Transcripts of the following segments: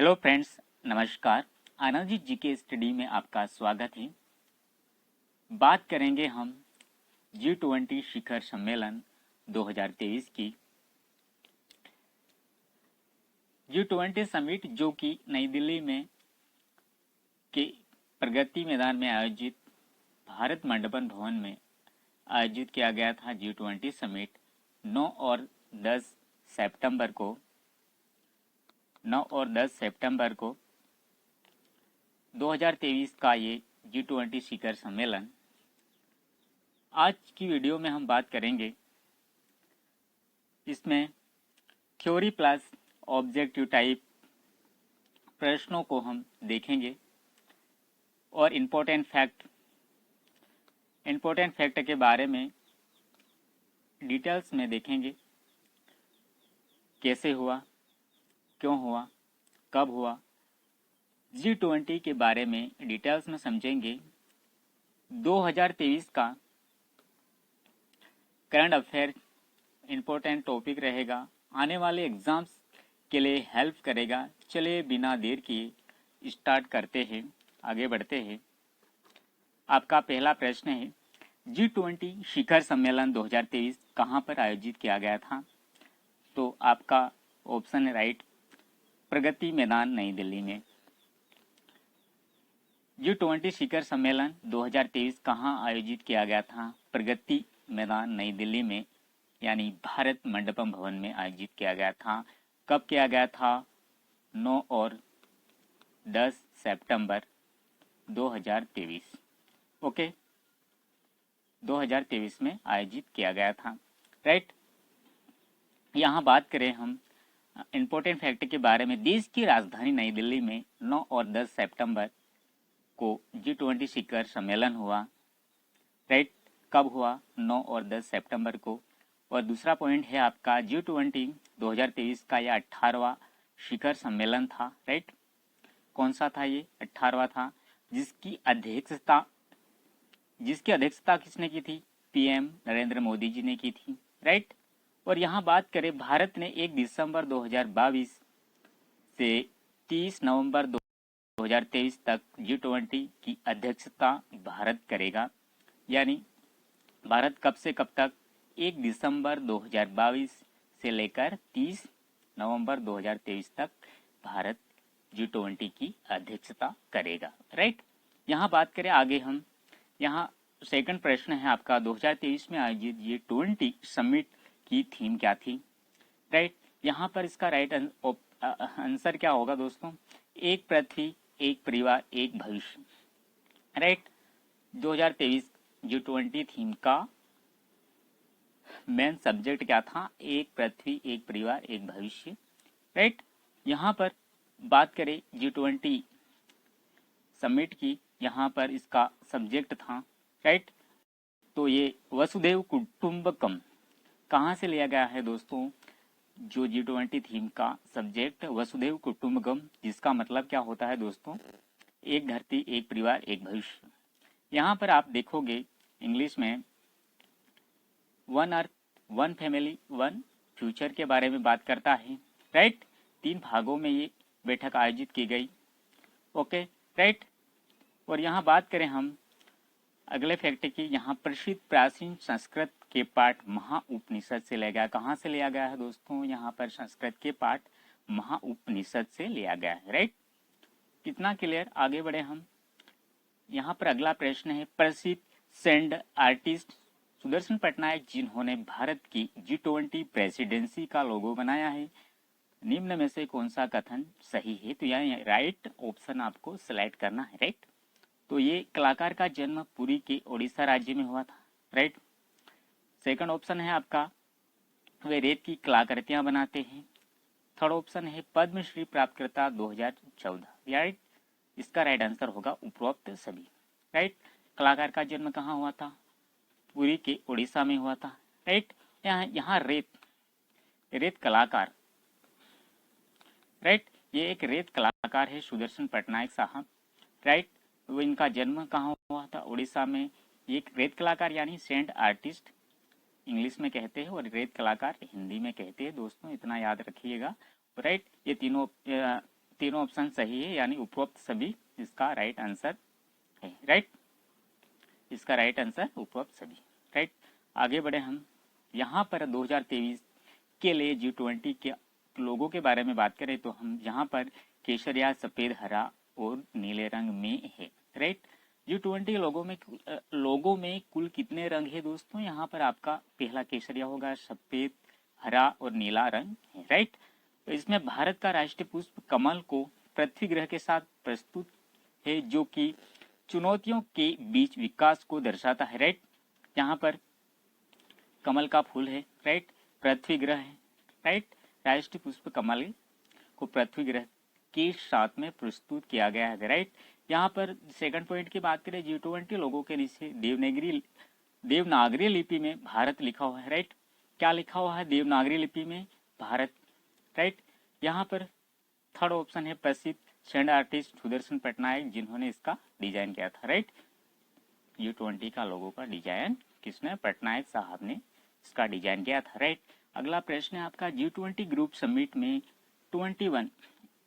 Hello friends, नमस्कार। Anand ji GK study में आपका स्वागत है। बात करेंगे हम G20 शिखर सम्मेलन 2023 की। G20 समिट जो कि नई दिल्ली में के प्रगति मैदान में आयोजित भारत मंडपम भवन में आयोजित किया गया था। G20 समिट 9 और 10 सितंबर को 2023 का ये G20 शिखर सम्मेलन। आज की वीडियो में हम बात करेंगे, इसमें थ्योरी प्लस ऑब्जेक्टिव टाइप प्रश्नों को हम देखेंगे और इम्पोर्टेंट फैक्ट के बारे में डिटेल्स में देखेंगे। कैसे हुआ, क्यों हुआ, कब हुआ, G20 के बारे में डिटेल्स में समझेंगे। 2023 का करंट अफेयर इम्पोर्टेंट टॉपिक रहेगा, आने वाले एग्जाम्स के लिए हेल्प करेगा। चलिए बिना देर किए स्टार्ट करते हैं, आगे बढ़ते हैं। आपका पहला प्रश्न है, G20 शिखर सम्मेलन 2023 कहाँ पर आयोजित किया गया था? तो आपका ऑप्शन है राइट, प्रगति मैदान नई दिल्ली में। G20 शिखर सम्मेलन 2023 कहाँ आयोजित किया गया था? प्रगति मैदान नई दिल्ली में, यानी भारत मंडपम भवन में आयोजित किया गया था। कब किया गया था? 9 और 10 सितंबर 2023। ओके, 2023 में आयोजित किया गया था। राइट, यहाँ बात करें हम इम्पोर्टेंट फैक्ट के बारे में। देश की राजधानी नई दिल्ली में 9 और 10 सितंबर को G20 शिखर सम्मेलन हुआ। राइट, कब हुआ? 9 और 10 सितंबर को। और दूसरा पॉइंट है आपका, G20 2023 का यह 18वां शिखर सम्मेलन था। राइट, कौन सा था ये? 18वां था, जिसकी अध्यक्षता किसने की थी? पीएम नरेंद्र मोदी जी ने की थी। राइट, और यहाँ बात करें, भारत ने 1 दिसंबर 2022 से 30 नवंबर 2023 तक G20 की अध्यक्षता भारत करेगा। यानी भारत कब से कब तक? 1 दिसंबर 2022 से लेकर 30 नवंबर 2023 तक भारत G20 की अध्यक्षता करेगा। राइट, यहाँ बात करें आगे हम, यहाँ सेकंड प्रश्न है आपका, 2023 में आयोजित G20 समिट की थीम क्या थी? राइट, यहाँ पर इसका राइट आंसर क्या होगा दोस्तों? एक पृथ्वी, एक परिवार, एक भविष्य। राइट, 2023 G20 थीम का मेन सब्जेक्ट क्या था? एक पृथ्वी, एक परिवार, एक भविष्य। राइट, यहाँ पर बात करें G20 समिट की, यहाँ पर इसका सब्जेक्ट था। राइट, तो ये वसुधैव कुटुंबकम कहाँ से लिया गया है दोस्तों? जो G20 थीम का सब्जेक्ट वसुधैव कुटुंबकम, जिसका मतलब क्या होता है दोस्तों? एक धरती, एक परिवार, एक भविष्य। यहाँ पर आप देखोगे इंग्लिश में one earth, one family, one future के बारे में बात करता है। राइट, 3 भागों में ये बैठक आयोजित की गई। ओके, राइट, और यहाँ बात करें हम अगले फैक्ट की, यहाँ प्रसिद्ध प्राचीन संस्कृत के पाठ महाउपनिषद से लिया गया। कहाँ से लिया गया है दोस्तों? यहाँ पर संस्कृत के पाठ महाउपनिषद से लिया गया है। राइट, कितना क्लियर? आगे बढ़े हम। यहाँ पर अगला प्रश्न है, प्रसिद्ध सैंड आर्टिस्ट सुदर्शन पटनायक जिन्होंने भारत की G20 प्रेसिडेंसी का लोगो बनाया है, निम्न में से कौन सा कथन सही है? तो यहाँ राइट ऑप्शन आपको सिलेक्ट करना है। राइट, तो ये कलाकार का जन्म पुरी के ओडिशा राज्य में हुआ था। राइट, सेकंड ऑप्शन है आपका, वे रेत की कलाकृतियां बनाते हैं। थर्ड ऑप्शन है पद्मश्री प्राप्तकर्ता 2014। राइट, इसका राइट आंसर होगा उपरोक्त सभी। राइट, कलाकार का जन्म कहाँ हुआ था? पुरी के ओडिशा में हुआ था। राइट, यहाँ रेत कलाकार, राइट, ये एक रेत कलाकार है सुदर्शन पटनायक साहब। राइट, वो इनका जन्म कहाँ हुआ था? उड़ीसा में। एक रेत कलाकार यानी सेंट आर्टिस्ट इंग्लिश में कहते हैं और रेत कलाकार हिंदी में कहते हैं दोस्तों, इतना याद रखिएगा। राइट, ये तीनों ऑप्शन सही है, यानी उपरोक्त सभी इसका राइट आंसर है। राइट, इसका राइट आंसर उपरोक्त सभी। राइट, आगे बढ़े हम। यहाँ पर 2023 के लिए G20 के लोगों के बारे में बात करें तो हम यहाँ पर केसरिया, सफेद, हरा और नीले रंग में है। राइट, G20 लोगों में कुल कितने रंग है दोस्तों? यहाँ पर आपका पहला केसरिया होगा, सफेद, हरा और नीला रंग है। राइट, तो इसमें भारत का राष्ट्रीय पुष्प कमल को पृथ्वी ग्रह के साथ प्रस्तुत है, जो कि चुनौतियों के बीच विकास को दर्शाता है। राइट, यहाँ पर कमल का फूल है। राइट, पृथ्वी ग्रह है। राइट, राष्ट्रीय पुष्प कमल को पृथ्वी ग्रह के साथ में प्रस्तुत किया गया है। राइट, यहाँ पर सेकंड पॉइंट की बात करें, G20 लोगों के नीचे देवनागरी लिपि में भारत लिखा हुआ है। राइट, क्या लिखा हुआ है देवनागरी लिपि में? भारत। राइट, यहाँ पर थर्ड ऑप्शन है प्रसिद्ध सैंड आर्टिस्ट सुदर्शन पटनायक, जिन्होंने इसका डिजाइन किया था। राइट, G20 का लोगों का डिजाइन किसने? पटनायक साहब ने इसका डिजाइन किया था। राइट, अगला प्रश्न है आपका, G20 ग्रुप समिट में 21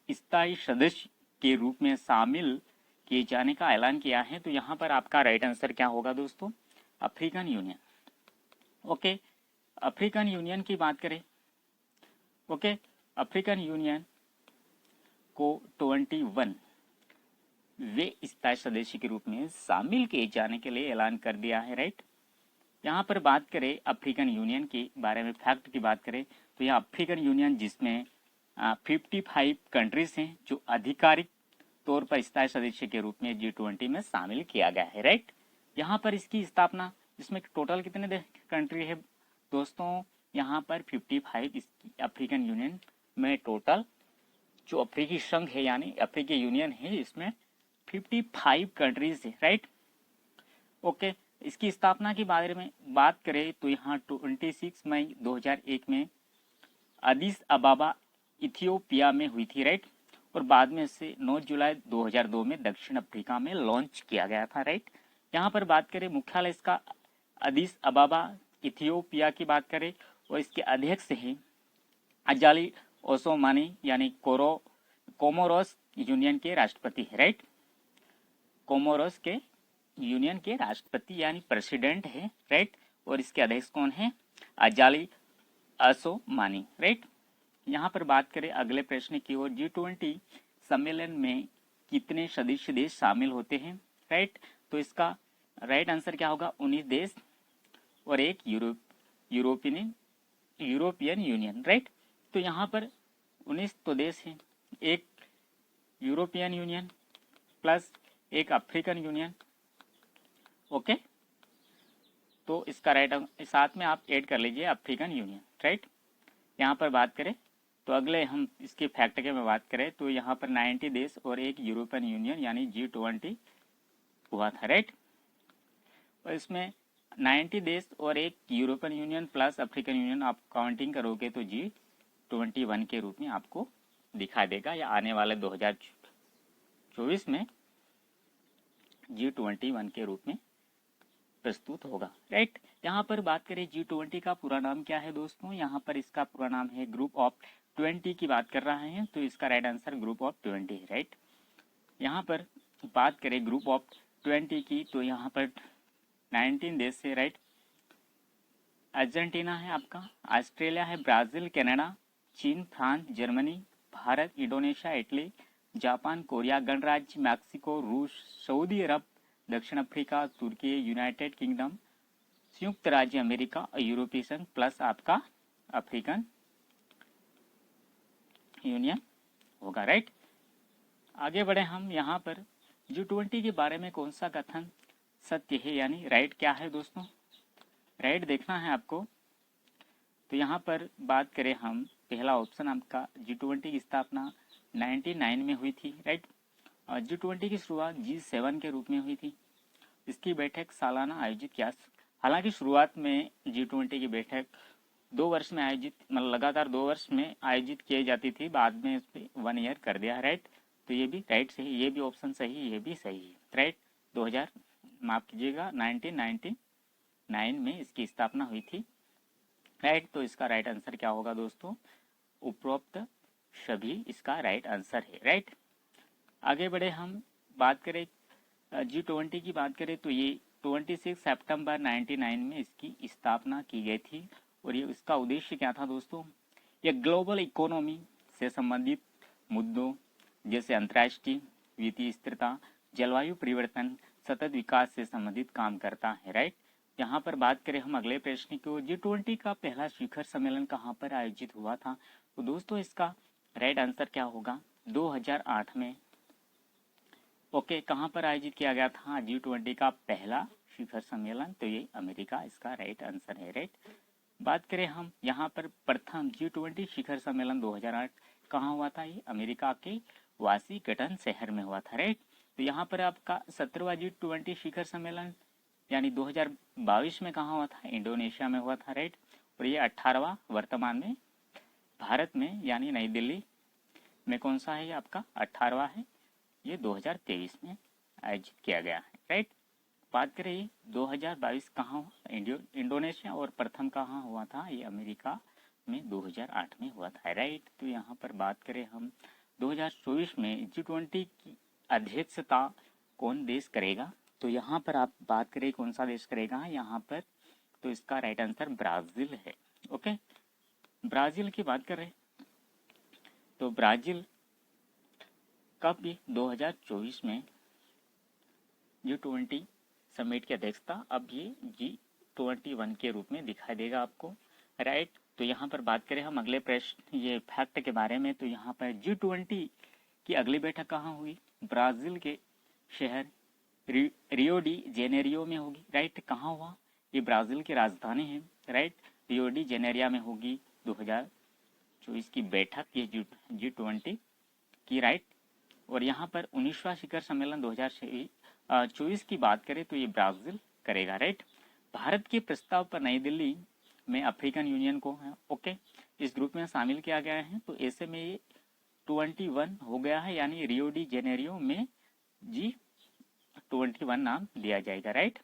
स्थायी सदस्य के रूप में शामिल किए जाने का ऐलान किया है। तो यहाँ पर आपका राइट आंसर क्या होगा दोस्तों? African union. Okay, African union की बात करें। ओके, अफ्रीकन यूनियन को 21 वे स्थायी सदस्य के रूप में शामिल किए जाने के लिए ऐलान कर दिया है। राइट, यहाँ पर बात करें अफ्रीकन यूनियन के बारे में, फैक्ट की बात करें तो यह अफ्रीकन यूनियन जिसमें 55 कंट्रीज हैं, जो आधिकारिक तौर पर स्थायी सदस्य के रूप में G20 में शामिल किया गया है। राइट, यहाँ पर इसकी स्थापना, इसमें टोटल कितने कंट्री है दोस्तों? यहाँ पर 55 अफ्रीकन यूनियन में टोटल जो अफ्रीकी संघ है यानी अफ्रीकी यूनियन है, इसमें 55 कंट्रीज है। राइट, ओके, इसकी स्थापना के बारे में बात करें तो यहाँ 26 मई 2001 में अदिस अबाबा इथियोपिया में हुई थी। राइट, और बाद में इसे 9 जुलाई 2002 में दक्षिण अफ्रीका में लॉन्च किया गया था। राइट, यहाँ पर बात करें मुख्यालय इसका अदिस अबाबा इथियोपिया की बात करें और इसके अध्यक्ष हैं अजाली ओसोमानी, यानी कोमोरोस यूनियन के राष्ट्रपति है। राइट, कोमोरोस के यूनियन के राष्ट्रपति यानी प्रेसिडेंट है। राइट, और इसके अध्यक्ष कौन है? अजाली ओसोमानी। राइट, यहाँ पर बात करें अगले प्रश्न की ओर, G20 सम्मेलन में कितने सदस्य देश शामिल होते हैं? राइट, तो इसका राइट आंसर क्या होगा? 19 देश और एक यूरोपियन यूनियन। राइट, तो यहाँ पर 19 तो देश हैं, एक यूरोपियन यूनियन प्लस एक अफ्रीकन यूनियन। ओके, तो इसका राइट साथ में आप ऐड कर लीजिए अफ्रीकन यूनियन। राइट, यहाँ पर बात करें तो अगले हम इसके फैक्ट के में बात करें तो यहाँ पर 90 देश और एक यूरोपियन यूनियन यानी G20 हुआ था। राइट, और इसमें 90 देश और एक European union plus African union आप काउंटिंग करोगे तो G21 के रूप में आपको दिखाई देगा, या आने वाले 2024 में G21 के रूप में प्रस्तुत होगा। राइट, यहाँ पर बात करें G20 का पूरा नाम क्या है दोस्तों? यहाँ पर इसका पूरा नाम है ग्रुप ऑफ 20 की बात कर रहे हैं, तो इसका राइट आंसर ग्रुप ऑफ 20 है। राइट, यहाँ पर बात करें ग्रुप ऑफ 20 की तो यहाँ पर 19 देश है। राइट, अर्जेंटीना है आपका, ऑस्ट्रेलिया है, ब्राजील, कनाडा, चीन, France, Germany, Bharat, Indonesia, Italy, Japan, Korea गणराज्य, मैक्सिको, रूस, सऊदी अरब, दक्षिण अफ्रीका, तुर्की, यूनाइटेड किंगडम, संयुक्त राज्य अमेरिका और यूरोपीय संघ प्लस आपका अफ्रीकन यूनियन होगा। राइट, आगे बढ़े हम। यहाँ पर G20 के बारे में कौन सा कथन सत्य है, यानी राइट क्या है दोस्तों? राइट देखना है आपको। तो यहाँ पर बात करें हम, पहला ऑप्शन आपका G20 की स्थापना 99 में हुई थी। राइट, और G20 की शुरुआत G7 के रूप में हुई थी। इसकी बैठक सालाना आयोजित किया। हालांकि शुरुआत में G20 की बैठक 2 वर्ष में आयोजित, मतलब लगातार 2 वर्ष में आयोजित की जाती थी, बाद में इस पर 1 ईयर कर दिया। राइट, तो ये भी राइट सही, ये भी ऑप्शन सही, ये भी सही है। राइट, 2000 माफ कीजिएगा 1999 में इसकी स्थापना हुई थी। राइट, तो इसका राइट आंसर क्या होगा दोस्तों? उपरोक्त सभी इसका राइट आंसर है। राइट, आगे बढ़े हम बात करें G20 की बात करें तो ये 26 सितंबर 99 में इसकी स्थापना की गई थी और ये इसका उद्देश्य क्या था दोस्तों, ये ग्लोबल इकोनॉमी से संबंधित मुद्दों जैसे अंतर्राष्ट्रीय वित्तीय स्थिरता, जलवायु परिवर्तन, सतत विकास से संबंधित काम करता है। राइट, यहाँ पर बात करें हम अगले प्रश्न की, G20 का पहला शिखर सम्मेलन कहाँ पर आयोजित हुआ था, तो दोस्तों इसका राइट आंसर क्या होगा, 2008 में। ओके, कहाँ पर आयोजित किया गया था G20 का पहला शिखर सम्मेलन, तो ये अमेरिका इसका राइट आंसर है। राइट, बात करें हम यहाँ पर प्रथम G20 शिखर सम्मेलन 2008 कहाँ हुआ था, ये अमेरिका के वाशिंगटन शहर में हुआ था। राइट, तो यहाँ पर आपका 17वां G20 शिखर सम्मेलन यानी 2022 में कहाँ हुआ था, इंडोनेशिया में हुआ था। राइट, और ये 18वां वर्तमान में भारत में यानी नई दिल्ली में कौन सा है, ये आपका 18वां है, ये 2023 में आयोजित किया गया है। राइट, बात करें 2022 कहाँ हुआ, इंडोनेशिया, और प्रथम कहाँ हुआ था, ये अमेरिका में 2008 में हुआ था। राइट, तो यहाँ पर बात करें हम 2024 में G20 की अध्यक्षता कौन देश करेगा, तो यहाँ पर आप बात करें कौन सा देश करेगा यहाँ पर, तो इसका राइट आंसर ब्राज़ील है। ओके, ब्राज़ील की बात करें तो ब्राज़ील कब भी 2024 में G20 समिट की अध्यक्षता अब ये G21 के रूप में दिखाई देगा आपको। राइट, तो यहाँ पर बात करें हम अगले प्रश्न ये फैक्ट के बारे में, तो यहाँ पर G20 की अगली बैठक कहाँ हुई, ब्राज़ील के शहर रियो डी जेनेरियो में होगी। राइट, कहाँ हुआ, ये ब्राज़ील की राजधानी है। राइट, रियो डी जेनेरिया में होगी 2024 की बैठक ये G20 की। राइट, और यहाँ पर 19वां शिखर सम्मेलन 2024 की बात करें तो ये ब्राज़ील करेगा। राइट, भारत के प्रस्ताव पर नई दिल्ली में अफ्रीकन यूनियन को ओके इस ग्रुप में शामिल किया गया है, तो ऐसे में ये 21 हो गया है, यानी रियो डी जेनेरियो में G21 नाम दिया जाएगा। राइट,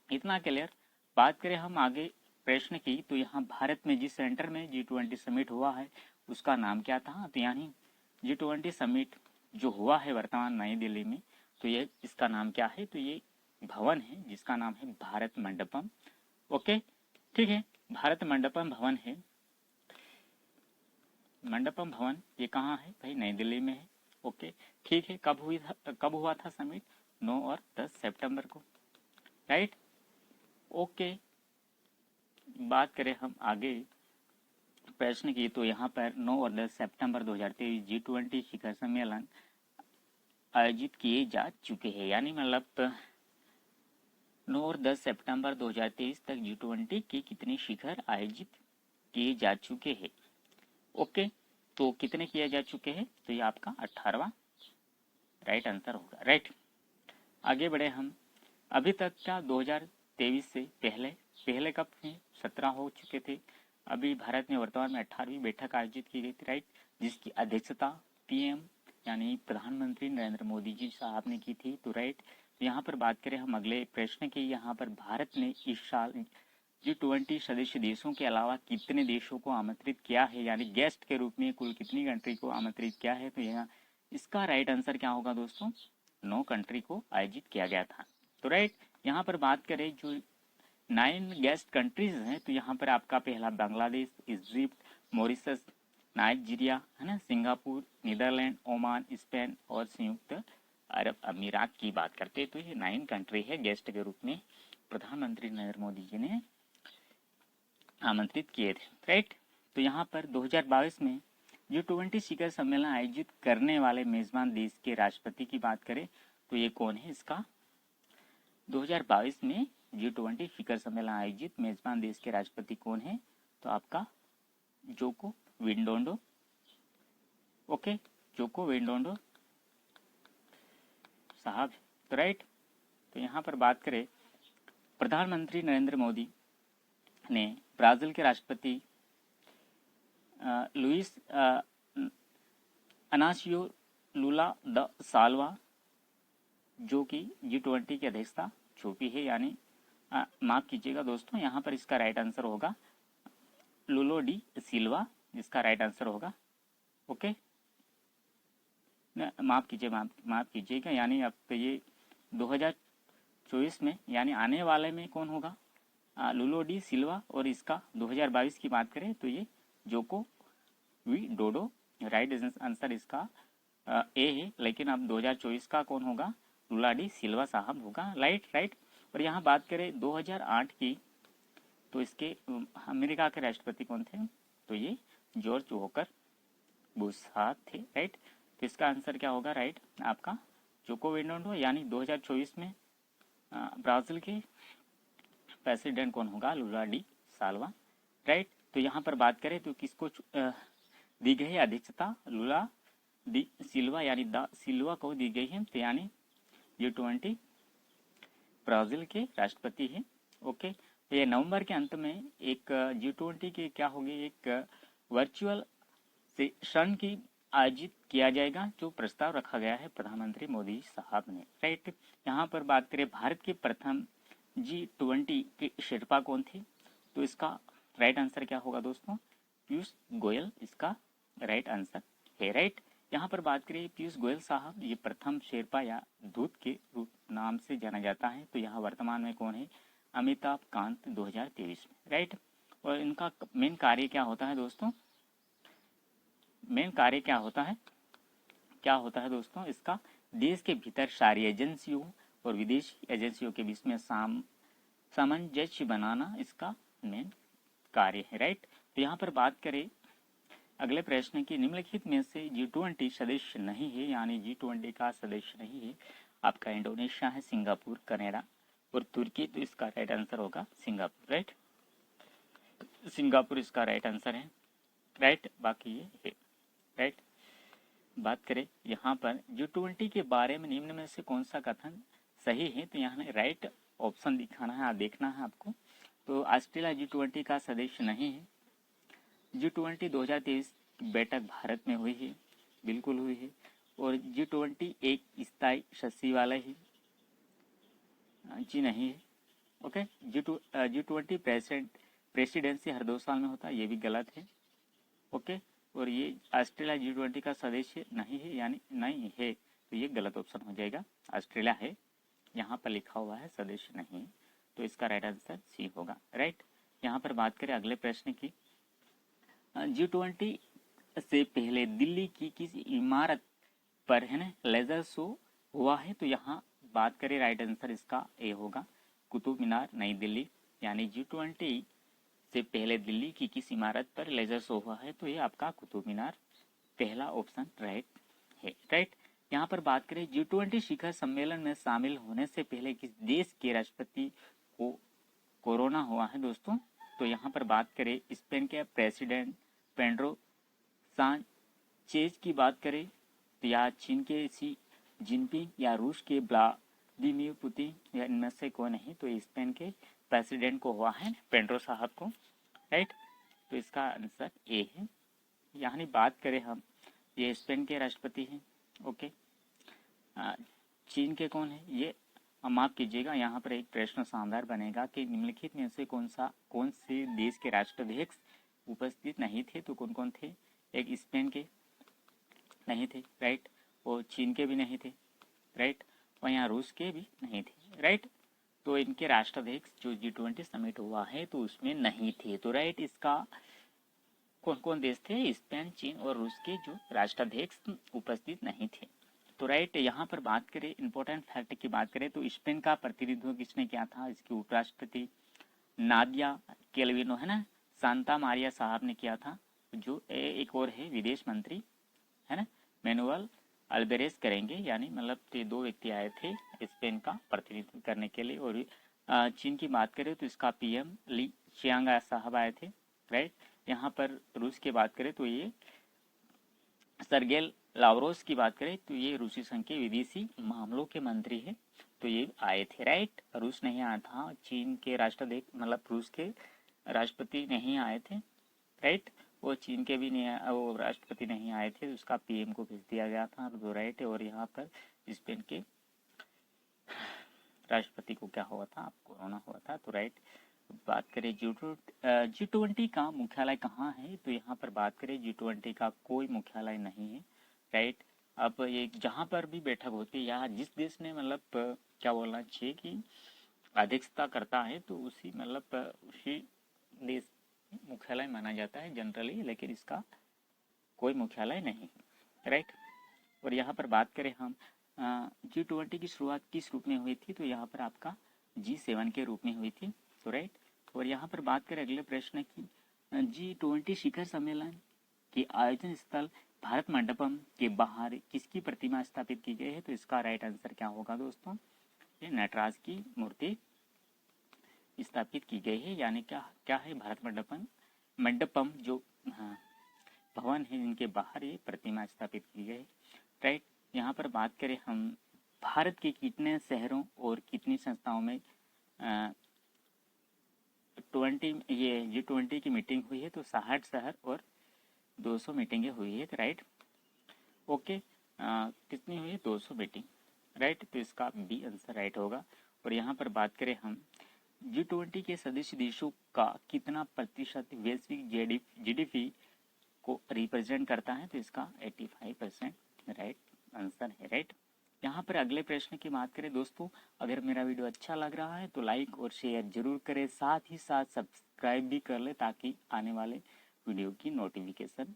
इतना क्लियर। बात करें हम आगे प्रश्न की, तो यहाँ भारत में जिस सेंटर में G20 समिट हुआ है उसका नाम क्या था, तो यानी G20 समिट जो हुआ है वर्तमान नई दिल्ली में, तो ये इसका नाम क्या है, तो ये भवन है जिसका नाम है भारत मंडपम। ओके, ठीक है, भारत मंडपम भवन है, मंडपम भवन ये कहाँ है भाई, नई दिल्ली में है। ओके, ठीक है, कब हुआ था समिट, 9 और 10 सितंबर को। राइट, ओके, बात करें हम आगे प्रश्न की, तो यहाँ पर 9 और 10 सितंबर 2023 G20 शिखर सम्मेलन आयोजित किए जा चुके हैं, यानी मतलब 9 और 10 सितंबर 2023 तक G20 के कितने शिखर आयोजित किए जा चुके हैं। ओके, तो कितने किए जा चुके हैं, तो ये आपका 18वां राइट आंसर होगा। राइट, आगे बढ़े हम, अभी तक का 2023 से पहले कब 17 हो चुके थे, अभी भारत में वर्तमान में 18वीं बैठक आयोजित की गई थी। राइट, जिसकी अध्यक्षता पीएम यानी प्रधानमंत्री नरेंद्र मोदी जी साहब ने की थी। तो राइट, यहाँ पर बात करें हम अगले प्रश्न की, यहाँ पर भारत ने इस साल G20 सदस्य देशों के अलावा कितने देशों को आमंत्रित किया है, यानी गेस्ट के रूप में कुल कितनी कंट्री को आमंत्रित किया है, तो यहाँ इसका राइट आंसर क्या होगा दोस्तों, 9 कंट्री को आयोजित किया गया था। तो राइट, यहाँ पर बात करें जो 9 गेस्ट कंट्रीज हैं, तो यहाँ पर आपका पहला बांग्लादेश, इजिप्ट, मॉरिशस, नाइजीरिया है ना, सिंगापुर, नीदरलैंड, ओमान, स्पेन और संयुक्त अरब अमीरात की बात करते हैं, तो ये 9 कंट्री है गेस्ट के रूप में प्रधानमंत्री नरेंद्र मोदी जी ने आमंत्रित किए थे। राइट, तो यहाँ पर 2022 में G20 शिखर सम्मेलन आयोजित करने वाले मेजबान देश के राष्ट्रपति की बात करें तो ये कौन है, इसका 2022 में G20 शिखर सम्मेलन आयोजित मेजबान देश के राष्ट्रपति कौन है, तो आपका Joko Widodo. Okay, Joko Widodo साहब। तो राइट, तो यहाँ पर बात करें प्रधानमंत्री नरेंद्र मोदी ने ब्राजील के राष्ट्रपति लुइस अनासियो लूला द साल्वा जो कि G20 की अध्यक्षता सौंपी है, यानी माफ कीजिएगा दोस्तों, यहाँ पर इसका राइट आंसर होगा लुलो डी सिल्वा, जिसका राइट आंसर होगा ओके, माफ़ कीजिएगा, यानी अब तो ये 2024 में यानी आने वाले में कौन होगा, लुलो डी सिल्वा, और इसका 2022 की बात करें तो ये जोको विडोडो। राइट आंसर इसका ए है, लेकिन अब 2024 का कौन होगा, लुला डी सिल्वा साहब होगा। राइट। और यहाँ बात करें 2008 की, तो इसके अमेरिका के राष्ट्रपति कौन थे, तो ये जॉर्ज वॉकर बुश थे। राइट, तो इसका आंसर क्या होगा, राइट आपका जोको विडोडो, यानी 2024 में ब्राज़ील के प्रेसिडेंट कौन होगा, लुला डी साल्वा। राइट, तो यहाँ पर बात करें तो किसको दी गई है अध्यक्षता, लुला डी सिल्वा यानी द सिल्वा को दी गई है, तो यानी G20 ब्राज़ील के राष्ट्रपति हैं। ओके, तो ये नवंबर के अंत में एक G20 के क्या होगी, एक वर्चुअल सेशन की आयोजित किया जाएगा, जो प्रस्ताव रखा गया है प्रधानमंत्री मोदी साहब ने। राइट, यहाँ पर बात करें भारत के प्रथम G20 के शेर्पा कौन थे, तो इसका राइट आंसर क्या होगा दोस्तों, पीयूष गोयल इसका राइट आंसर है। राइट, यहाँ पर बात करें पीयूष गोयल साहब, ये प्रथम शेर्पा या दूत के रूप नाम से जाना जाता है, तो यहाँ वर्तमान में कौन है, अमिताभ कांत 2023 में। राइट, और इनका मेन कार्य क्या होता है दोस्तों, मेन कार्य क्या होता है दोस्तों, इसका देश के भीतर सारी एजेंसियों और विदेशी एजेंसियों के बीच में सामंजस्य बनाना इसका मेन कार्य है। राइट, तो यहाँ पर बात करें अगले प्रश्न की, निम्नलिखित में से G20 सदस्य नहीं है, यानी G20 का सदस्य नहीं है आपका इंडोनेशिया है, सिंगापुर, कनाडा और तुर्की, तो इसका राइट आंसर होगा सिंगापुर। राइट, सिंगापुर इसका राइट आंसर है। राइट, बाकी ये है। राइट, बात करें यहाँ पर G20 के बारे में निम्न में से कौन सा कथन सही है, तो यहाँ राइट ऑप्शन दिखाना है, देखना है आपको। तो ऑस्ट्रेलिया G20 का सदस्य नहीं है। G20 2023 बैठक भारत में हुई है, बिल्कुल हुई है, और G20 एक स्थायी सदस्य वाला ही जी नहीं है। ओके, G20 प्रेसिडेंसी हर 2 साल में होता है, ये भी गलत है। ओके, और ये ऑस्ट्रेलिया G20 का सदस्य नहीं है, यानी नहीं है, तो ये गलत ऑप्शन हो जाएगा। ऑस्ट्रेलिया है, यहाँ पर लिखा हुआ है, सदस्य नहीं है, तो इसका राइट आंसर सी होगा। राइट, यहाँ पर बात करें अगले प्रश्न की, G20 से पहले दिल्ली की किस इमारत पर है ना लेजर शो हुआ है, तो यहाँ बात करें राइट आंसर इसका ए होगा, कुतुब मीनार, नई दिल्ली। यानी G20 से पहले दिल्ली की किस इमारत पर लेजर शो हुआ है, तो ये आपका कुतुब मीनार, पहला ऑप्शन राइट है। राइट, यहाँ पर बात करें G20 शिखर सम्मेलन में शामिल होने से पहले किस देश के राष्ट्रपति को कोरोना हुआ है दोस्तों, तो यहाँ पर बात करें स्पेन के प्रेसिडेंट पेड्रो सांचेज की बात करें, तो या चीन के शी जिनपिंग या रूस के व्लादिमीर पुतिन, या इनमें से कौन नहीं, तो स्पेन के प्रेसिडेंट को हुआ है, पेड्रो साहब को। राइट, तो इसका आंसर ए है। यानी बात करें हम, ये स्पेन के राष्ट्रपति हैं। ओके, चीन के कौन है, ये माफ कीजिएगा, यहाँ पर एक प्रश्न शानदार बनेगा कि निम्नलिखित में से कौन से देश के राष्ट्राध्यक्ष उपस्थित नहीं थे, तो कौन कौन थे, एक स्पेन के नहीं थे, राइट, और चीन के भी नहीं थे, राइट, और यहाँ रूस के भी नहीं थे। राइट, तो इनके राष्ट्राध्यक्ष जो G20 समिट हुआ है तो उसमें नहीं थे, तो राइट इसका कौन कौन देश थे, स्पेन, चीन और रूस के जो राष्ट्राध्यक्ष उपस्थित नहीं थे। तो राइट, यहाँ पर बात करें इंपॉर्टेंट फैक्ट की बात करें तो स्पेन का प्रतिनिधित्व किसने किया था, इसके उपराष्ट्रपति नादिया केल्विनो है ना, सांता मारिया साहब ने किया था। जो एक और है विदेश मंत्री है ना, मैनुअल अल्बेरेस करेंगे, यानी मतलब ये 2 व्यक्ति आए थे स्पेन का प्रतिनिधित्व करने के लिए। और चीन की बात करें तो इसका PM ली चियांग साहब आए थे। राइट, यहाँ पर रूस की बात करें तो ये सरगेल लावरोस की बात करें तो ये रूसी संघ के विदेशी मामलों के मंत्री है, तो ये आए थे। राइट, रूस नहीं आया था, चीन के राष्ट्राध्यक्ष मतलब रूस के राष्ट्रपति नहीं आए थे। राइट, वो चीन के भी नहीं, वो राष्ट्रपति नहीं आए थे, उसका PM को भेज दिया गया था। तो राइट, और यहाँ पर स्पेन के राष्ट्रपति को क्या हुआ था, कोरोना हुआ था। तो राइट, बात करें G20 का मुख्यालय कहाँ है, तो यहाँ पर बात करें G20 का कोई मुख्यालय नहीं है, राइट। अब ये जहाँ पर भी बैठक होती है, यहाँ जिस देश ने मतलब क्या बोलना चाहिए कि अध्यक्षता करता है, तो उसी मतलब उसी देश मुख्यालय माना जाता है जनरली, लेकिन इसका कोई मुख्यालय नहीं, राइट। और यहाँ पर बात करें हम G20 की शुरुआत किस रूप में हुई थी, तो यहाँ पर आपका G7 के रूप में हुई थी, तो राइट। और यहाँ पर बात करें अगले प्रश्न की, G20 शिखर सम्मेलन के आयोजन स्थल भारत मंडपम के बाहर किसकी प्रतिमा स्थापित की गई है, तो इसका राइट आंसर क्या होगा दोस्तों, ये नटराज की मूर्ति स्थापित की गई है, यानी क्या है, भारत मंडपम जो भवन है जिनके बाहर ये प्रतिमा स्थापित की गई, राइट। यहाँ पर बात करें हम भारत के कितने शहरों और कितनी संस्थाओं में G20 की मीटिंग हुई है, तो 60 शहर और 200 मीटिंगें हुई है, राइट। ओके, कितनी हुई है, 200 मीटिंग, राइट। तो इसका बी आंसर राइट होगा। और यहाँ पर बात करें हम G20 के सदस्य देशों का कितना प्रतिशत वैश्विक GDP को रिप्रेजेंट करता है, तो इसका 85% राइट आंसर है, राइट। यहाँ पर अगले प्रश्न की बात करें दोस्तों, अगर मेरा वीडियो अच्छा लग रहा है तो लाइक और शेयर जरूर करें, साथ ही साथ सब्सक्राइब भी कर ले ताकि आने वाले वीडियो की नोटिफिकेशन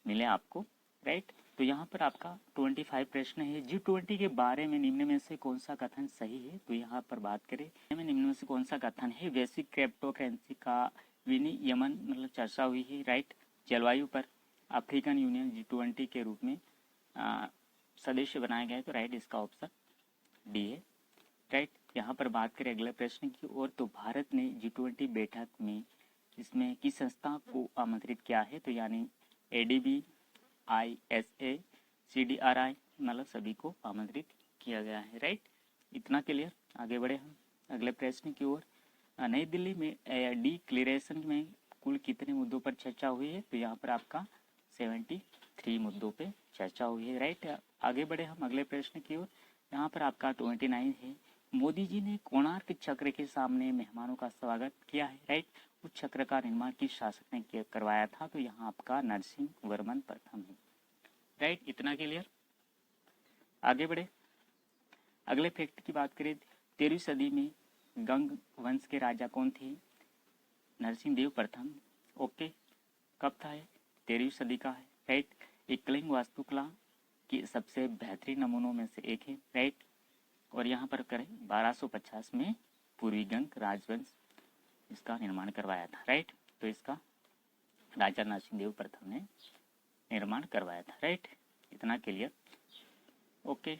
मिले आपको, राइट। तो यहाँ पर आपका 25 प्रश्न है, G20 के बारे में निम्न में से कौन सा कथन सही है, तो यहाँ पर बात करें निम्न में से कौन सा कथन है, वैश्विक क्रिप्टो करेंसी का विनियमन मतलब चर्चा हुई है, राइट। जलवायु पर अफ्रीकन यूनियन G20 के रूप में सदस्य बनाया गया है, तो राइट इसका ऑप्शन डी है, राइट। यहाँ पर बात करें अगले प्रश्न की ओर, तो भारत ने G20 बैठक में इसमें किस संस्था को आमंत्रित किया है, तो यानी ADB, ISA, CDRI मतलब सभी को आमंत्रित किया गया है, राइट। इतना क्लियर। आगे बढ़े हम अगले प्रश्न की ओर, नई दिल्ली में डिक्लेरेशन में कुल कितने मुद्दों पर चर्चा हुई है, तो यहाँ पर आपका 73 मुद्दों पे चर्चा हुई है, राइट। आगे बढ़े हम अगले प्रश्न की ओर, यहाँ पर आपका 29 है, मोदी जी ने कोणार्क चक्र के सामने मेहमानों का स्वागत किया है, राइट। उस चक्र का निर्माण किस शासक ने करवाया था, तो यहाँ आपका नरसिंह वर्मन प्रथम है, राइट। इतना क्लियर। आगे बढ़े अगले फैक्ट की बात करें, 13वीं सदी में गंग वंश के राजा कौन थे, नरसिंह देव प्रथम, ओके। कब था है, 13वीं सदी का है, राइट। एकलिंग वास्तुकला के सबसे बेहतरीन नमूनों में से एक है, राइट। और यहाँ पर करें 1250 में पूर्वी गंग राजवंश इसका निर्माण करवाया था, राइट। तो इसका राजा नरसिंह देव प्रथम ने निर्माण करवाया था, राइट। इतना क्लियर, ओके।